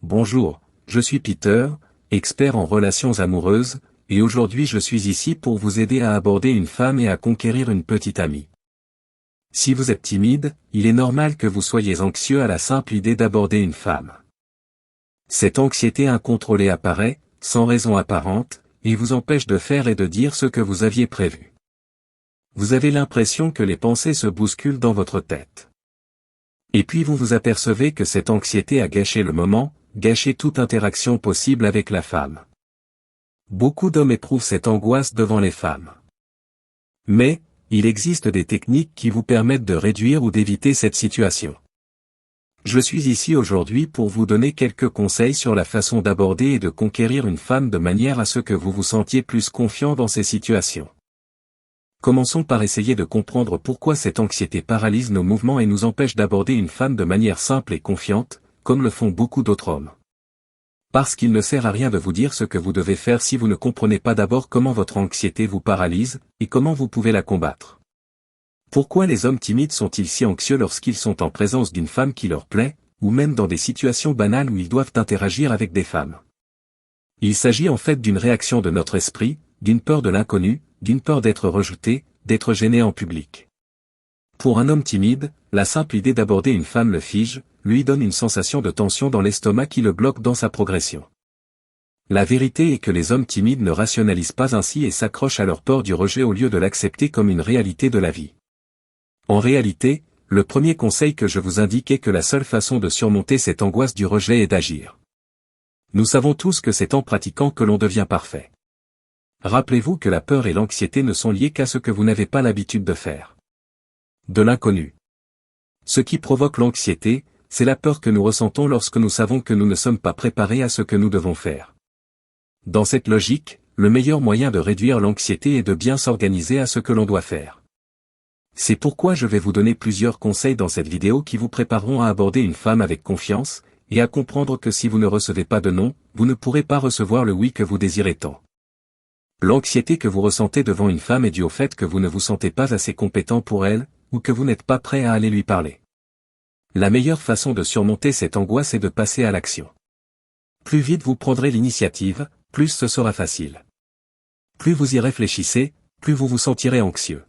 Bonjour, je suis Peter, expert en relations amoureuses, et aujourd'hui je suis ici pour vous aider à aborder une femme et à conquérir une petite amie. Si vous êtes timide, il est normal que vous soyez anxieux à la simple idée d'aborder une femme. Cette anxiété incontrôlée apparaît, sans raison apparente, et vous empêche de faire et de dire ce que vous aviez prévu. Vous avez l'impression que les pensées se bousculent dans votre tête. Et puis vous vous apercevez que cette anxiété a gâché le moment, gâché toute interaction possible avec la femme. Beaucoup d'hommes éprouvent cette angoisse devant les femmes. Mais, il existe des techniques qui vous permettent de réduire ou d'éviter cette situation. Je suis ici aujourd'hui pour vous donner quelques conseils sur la façon d'aborder et de conquérir une femme de manière à ce que vous vous sentiez plus confiant dans ces situations. Commençons par essayer de comprendre pourquoi cette anxiété paralyse nos mouvements et nous empêche d'aborder une femme de manière simple et confiante, comme le font beaucoup d'autres hommes. Parce qu'il ne sert à rien de vous dire ce que vous devez faire si vous ne comprenez pas d'abord comment votre anxiété vous paralyse, et comment vous pouvez la combattre. Pourquoi les hommes timides sont-ils si anxieux lorsqu'ils sont en présence d'une femme qui leur plaît, ou même dans des situations banales où ils doivent interagir avec des femmes? Il s'agit en fait d'une réaction de notre esprit, d'une peur de l'inconnu, d'une peur d'être rejeté, d'être gêné en public. Pour un homme timide, la simple idée d'aborder une femme le fige, lui donne une sensation de tension dans l'estomac qui le bloque dans sa progression. La vérité est que les hommes timides ne rationalisent pas ainsi et s'accrochent à leur peur du rejet au lieu de l'accepter comme une réalité de la vie. En réalité, le premier conseil que je vous indique est que la seule façon de surmonter cette angoisse du rejet est d'agir. Nous savons tous que c'est en pratiquant que l'on devient parfait. Rappelez-vous que la peur et l'anxiété ne sont liées qu'à ce que vous n'avez pas l'habitude de faire. De l'inconnu. Ce qui provoque l'anxiété, c'est la peur que nous ressentons lorsque nous savons que nous ne sommes pas préparés à ce que nous devons faire. Dans cette logique, le meilleur moyen de réduire l'anxiété est de bien s'organiser à ce que l'on doit faire. C'est pourquoi je vais vous donner plusieurs conseils dans cette vidéo qui vous prépareront à aborder une femme avec confiance, et à comprendre que si vous ne recevez pas de non, vous ne pourrez pas recevoir le oui que vous désirez tant. L'anxiété que vous ressentez devant une femme est due au fait que vous ne vous sentez pas assez compétent pour elle, ou que vous n'êtes pas prêt à aller lui parler. La meilleure façon de surmonter cette angoisse est de passer à l'action. Plus vite vous prendrez l'initiative, plus ce sera facile. Plus vous y réfléchissez, plus vous vous sentirez anxieux.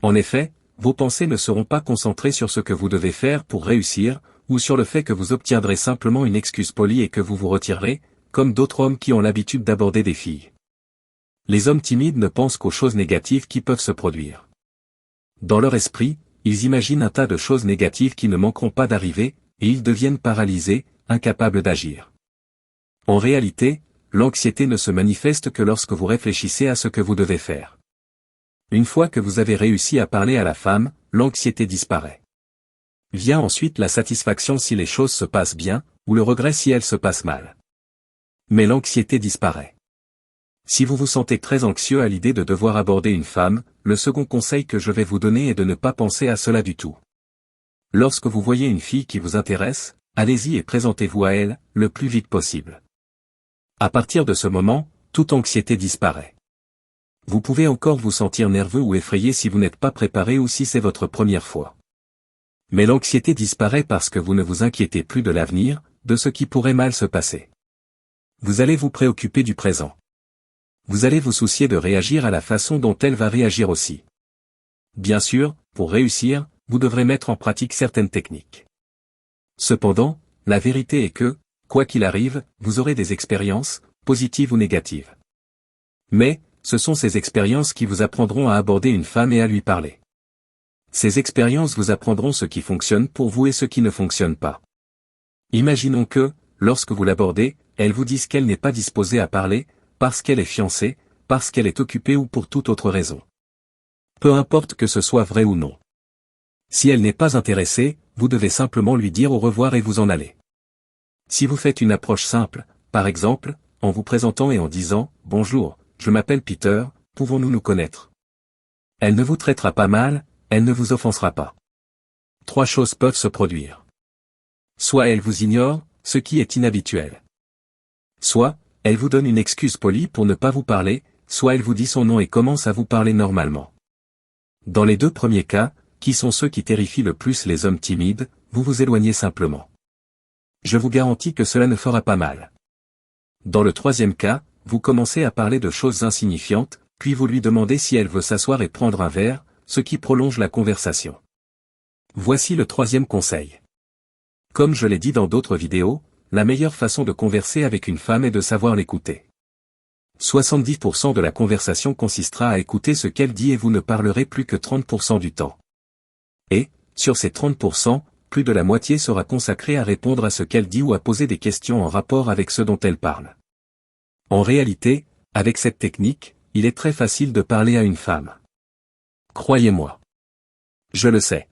En effet, vos pensées ne seront pas concentrées sur ce que vous devez faire pour réussir, ou sur le fait que vous obtiendrez simplement une excuse polie et que vous vous retirerez, comme d'autres hommes qui ont l'habitude d'aborder des filles. Les hommes timides ne pensent qu'aux choses négatives qui peuvent se produire. Dans leur esprit, ils imaginent un tas de choses négatives qui ne manqueront pas d'arriver, et ils deviennent paralysés, incapables d'agir. En réalité, l'anxiété ne se manifeste que lorsque vous réfléchissez à ce que vous devez faire. Une fois que vous avez réussi à parler à la femme, l'anxiété disparaît. Vient ensuite la satisfaction si les choses se passent bien, ou le regret si elles se passent mal. Mais l'anxiété disparaît. Si vous vous sentez très anxieux à l'idée de devoir aborder une femme, le second conseil que je vais vous donner est de ne pas penser à cela du tout. Lorsque vous voyez une fille qui vous intéresse, allez-y et présentez-vous à elle, le plus vite possible. À partir de ce moment, toute anxiété disparaît. Vous pouvez encore vous sentir nerveux ou effrayé si vous n'êtes pas préparé ou si c'est votre première fois. Mais l'anxiété disparaît parce que vous ne vous inquiétez plus de l'avenir, de ce qui pourrait mal se passer. Vous allez vous préoccuper du présent. Vous allez vous soucier de réagir à la façon dont elle va réagir aussi. Bien sûr, pour réussir, vous devrez mettre en pratique certaines techniques. Cependant, la vérité est que, quoi qu'il arrive, vous aurez des expériences, positives ou négatives. Mais, ce sont ces expériences qui vous apprendront à aborder une femme et à lui parler. Ces expériences vous apprendront ce qui fonctionne pour vous et ce qui ne fonctionne pas. Imaginons que, lorsque vous l'abordez, elle vous dise qu'elle n'est pas disposée à parler, parce qu'elle est fiancée, parce qu'elle est occupée ou pour toute autre raison. Peu importe que ce soit vrai ou non. Si elle n'est pas intéressée, vous devez simplement lui dire au revoir et vous en aller. Si vous faites une approche simple, par exemple, en vous présentant et en disant « Bonjour, je m'appelle Peter, pouvons-nous nous connaître ?» Elle ne vous traitera pas mal, elle ne vous offensera pas. 3 choses peuvent se produire. Soit elle vous ignore, ce qui est inhabituel. Soit, elle vous donne une excuse polie pour ne pas vous parler, soit elle vous dit son nom et commence à vous parler normalement. Dans les 2 premiers cas, qui sont ceux qui terrifient le plus les hommes timides, vous vous éloignez simplement. Je vous garantis que cela ne fera pas mal. Dans le troisième cas, vous commencez à parler de choses insignifiantes, puis vous lui demandez si elle veut s'asseoir et prendre un verre, ce qui prolonge la conversation. Voici le troisième conseil. Comme je l'ai dit dans d'autres vidéos, la meilleure façon de converser avec une femme est de savoir l'écouter. 70% de la conversation consistera à écouter ce qu'elle dit et vous ne parlerez plus que 30% du temps. Et, sur ces 30%, plus de la moitié sera consacrée à répondre à ce qu'elle dit ou à poser des questions en rapport avec ce dont elle parle. En réalité, avec cette technique, il est très facile de parler à une femme. Croyez-moi. Je le sais.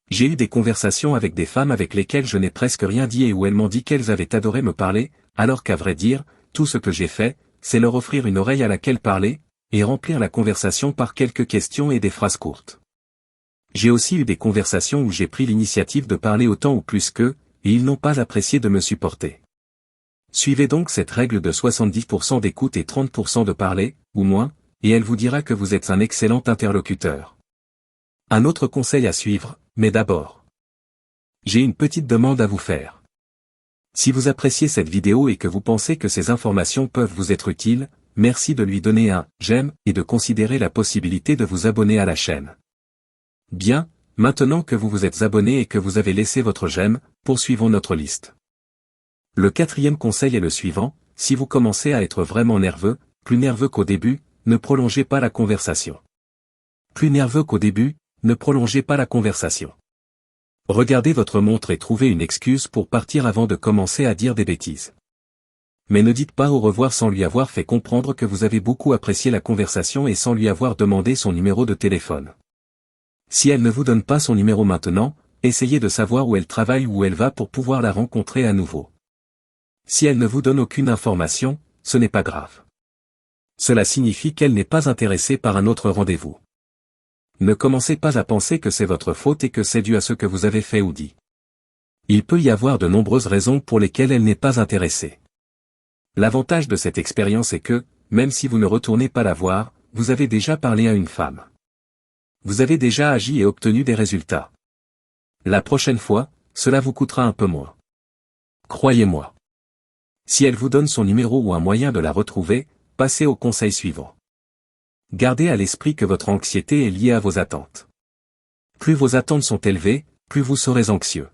J'ai eu des conversations avec des femmes avec lesquelles je n'ai presque rien dit et où elles m'ont dit qu'elles avaient adoré me parler, alors qu'à vrai dire, tout ce que j'ai fait, c'est leur offrir une oreille à laquelle parler, et remplir la conversation par quelques questions et des phrases courtes. J'ai aussi eu des conversations où j'ai pris l'initiative de parler autant ou plus qu'eux, et ils n'ont pas apprécié de me supporter. Suivez donc cette règle de 70% d'écoute et 30% de parler, ou moins, et elle vous dira que vous êtes un excellent interlocuteur. Un autre conseil à suivre, mais d'abord. J'ai une petite demande à vous faire. Si vous appréciez cette vidéo et que vous pensez que ces informations peuvent vous être utiles, merci de lui donner un « j'aime » et de considérer la possibilité de vous abonner à la chaîne. Bien, maintenant que vous vous êtes abonné et que vous avez laissé votre j'aime, poursuivons notre liste. Le quatrième conseil est le suivant, si vous commencez à être vraiment nerveux, plus nerveux qu'au début, ne prolongez pas la conversation. Plus nerveux qu'au début, ne prolongez pas la conversation. Regardez votre montre et trouvez une excuse pour partir avant de commencer à dire des bêtises. Mais ne dites pas au revoir sans lui avoir fait comprendre que vous avez beaucoup apprécié la conversation et sans lui avoir demandé son numéro de téléphone. Si elle ne vous donne pas son numéro maintenant, essayez de savoir où elle travaille ou où elle va pour pouvoir la rencontrer à nouveau. Si elle ne vous donne aucune information, ce n'est pas grave. Cela signifie qu'elle n'est pas intéressée par un autre rendez-vous. Ne commencez pas à penser que c'est votre faute et que c'est dû à ce que vous avez fait ou dit. Il peut y avoir de nombreuses raisons pour lesquelles elle n'est pas intéressée. L'avantage de cette expérience est que, même si vous ne retournez pas la voir, vous avez déjà parlé à une femme. Vous avez déjà agi et obtenu des résultats. La prochaine fois, cela vous coûtera un peu moins. Croyez-moi. Si elle vous donne son numéro ou un moyen de la retrouver, passez au conseil suivant. Gardez à l'esprit que votre anxiété est liée à vos attentes. Plus vos attentes sont élevées, plus vous serez anxieux.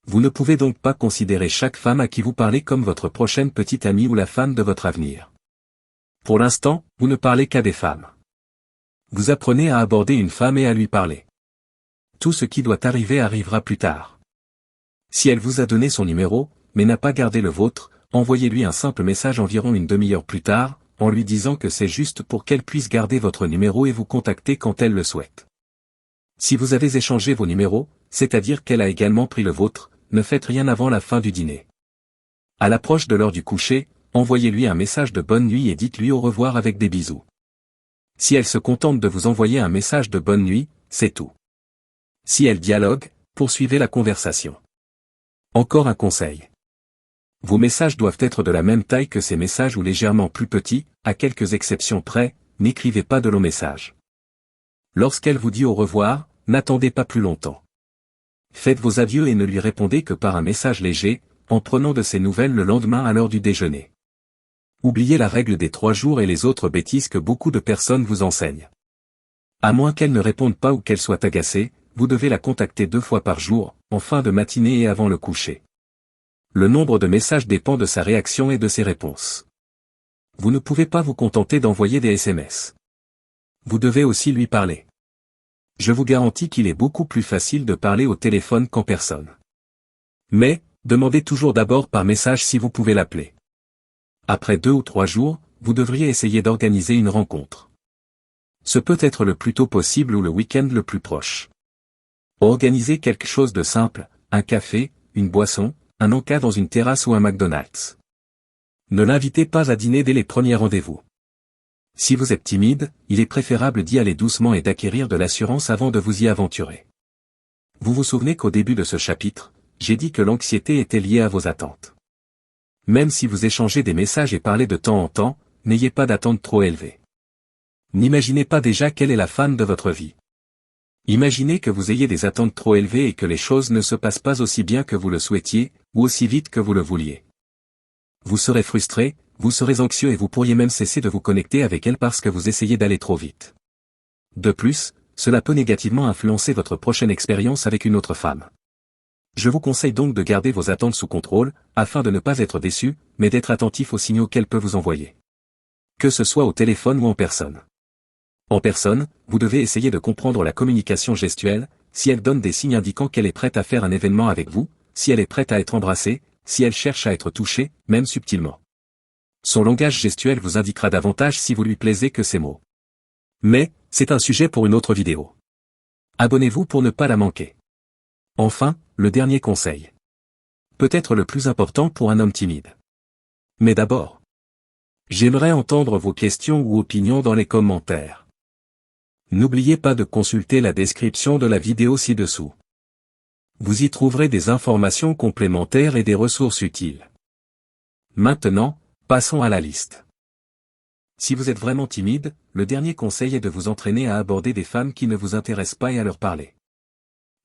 Vous ne pouvez donc pas considérer chaque femme à qui vous parlez comme votre prochaine petite amie ou la femme de votre avenir. Pour l'instant, vous ne parlez qu'à des femmes. Vous apprenez à aborder une femme et à lui parler. Tout ce qui doit arriver arrivera plus tard. Si elle vous a donné son numéro, mais n'a pas gardé le vôtre, envoyez-lui un simple message environ une demi-heure plus tard, en lui disant que c'est juste pour qu'elle puisse garder votre numéro et vous contacter quand elle le souhaite. Si vous avez échangé vos numéros, c'est-à-dire qu'elle a également pris le vôtre, ne faites rien avant la fin du dîner. À l'approche de l'heure du coucher, envoyez-lui un message de bonne nuit et dites-lui au revoir avec des bisous. Si elle se contente de vous envoyer un message de bonne nuit, c'est tout. Si elle dialogue, poursuivez la conversation. Encore un conseil. Vos messages doivent être de la même taille que ces messages ou légèrement plus petits, à quelques exceptions près, n'écrivez pas de longs messages. Lorsqu'elle vous dit au revoir, n'attendez pas plus longtemps. Faites vos adieux et ne lui répondez que par un message léger, en prenant de ses nouvelles le lendemain à l'heure du déjeuner. Oubliez la règle des 3 jours et les autres bêtises que beaucoup de personnes vous enseignent. À moins qu'elle ne réponde pas ou qu'elle soit agacée, vous devez la contacter 2 fois par jour, en fin de matinée et avant le coucher. Le nombre de messages dépend de sa réaction et de ses réponses. Vous ne pouvez pas vous contenter d'envoyer des SMS. Vous devez aussi lui parler. Je vous garantis qu'il est beaucoup plus facile de parler au téléphone qu'en personne. Mais, demandez toujours d'abord par message si vous pouvez l'appeler. Après 2 ou 3 jours, vous devriez essayer d'organiser une rencontre. Ce peut être le plus tôt possible ou le week-end le plus proche. Organisez quelque chose de simple, un café, une boisson, un encas dans une terrasse ou un McDonald's. Ne l'invitez pas à dîner dès les premiers rendez-vous. Si vous êtes timide, il est préférable d'y aller doucement et d'acquérir de l'assurance avant de vous y aventurer. Vous vous souvenez qu'au début de ce chapitre, j'ai dit que l'anxiété était liée à vos attentes. Même si vous échangez des messages et parlez de temps en temps, n'ayez pas d'attente trop élevée. N'imaginez pas déjà quelle est la femme de votre vie. Imaginez que vous ayez des attentes trop élevées et que les choses ne se passent pas aussi bien que vous le souhaitiez, ou aussi vite que vous le vouliez. Vous serez frustré, vous serez anxieux et vous pourriez même cesser de vous connecter avec elle parce que vous essayez d'aller trop vite. De plus, cela peut négativement influencer votre prochaine expérience avec une autre femme. Je vous conseille donc de garder vos attentes sous contrôle, afin de ne pas être déçu, mais d'être attentif aux signaux qu'elle peut vous envoyer. Que ce soit au téléphone ou en personne. En personne, vous devez essayer de comprendre la communication gestuelle, si elle donne des signes indiquant qu'elle est prête à faire un événement avec vous, si elle est prête à être embrassée, si elle cherche à être touchée, même subtilement. Son langage gestuel vous indiquera davantage si vous lui plaisez que ses mots. Mais, c'est un sujet pour une autre vidéo. Abonnez-vous pour ne pas la manquer. Enfin, le dernier conseil. Peut-être le plus important pour un homme timide. Mais d'abord, j'aimerais entendre vos questions ou opinions dans les commentaires. N'oubliez pas de consulter la description de la vidéo ci-dessous. Vous y trouverez des informations complémentaires et des ressources utiles. Maintenant, passons à la liste. Si vous êtes vraiment timide, le dernier conseil est de vous entraîner à aborder des femmes qui ne vous intéressent pas et à leur parler.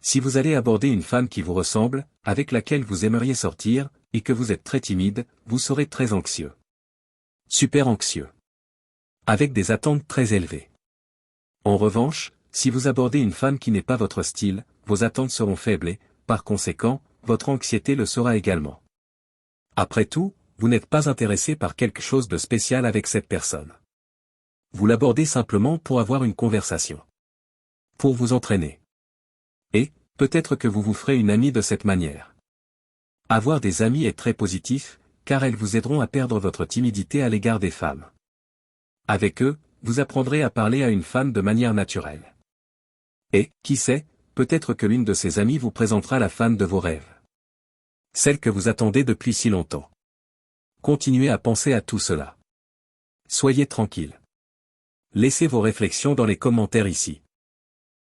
Si vous allez aborder une femme qui vous ressemble, avec laquelle vous aimeriez sortir, et que vous êtes très timide, vous serez très anxieux. Super anxieux. Avec des attentes très élevées. En revanche, si vous abordez une femme qui n'est pas votre style, vos attentes seront faibles et, par conséquent, votre anxiété le sera également. Après tout, vous n'êtes pas intéressé par quelque chose de spécial avec cette personne. Vous l'abordez simplement pour avoir une conversation. Pour vous entraîner. Et, peut-être que vous vous ferez une amie de cette manière. Avoir des amis est très positif, car elles vous aideront à perdre votre timidité à l'égard des femmes. Avec eux, vous apprendrez à parler à une femme de manière naturelle. Et, qui sait, peut-être que l'une de ces amies vous présentera la femme de vos rêves. Celle que vous attendez depuis si longtemps. Continuez à penser à tout cela. Soyez tranquille. Laissez vos réflexions dans les commentaires ici.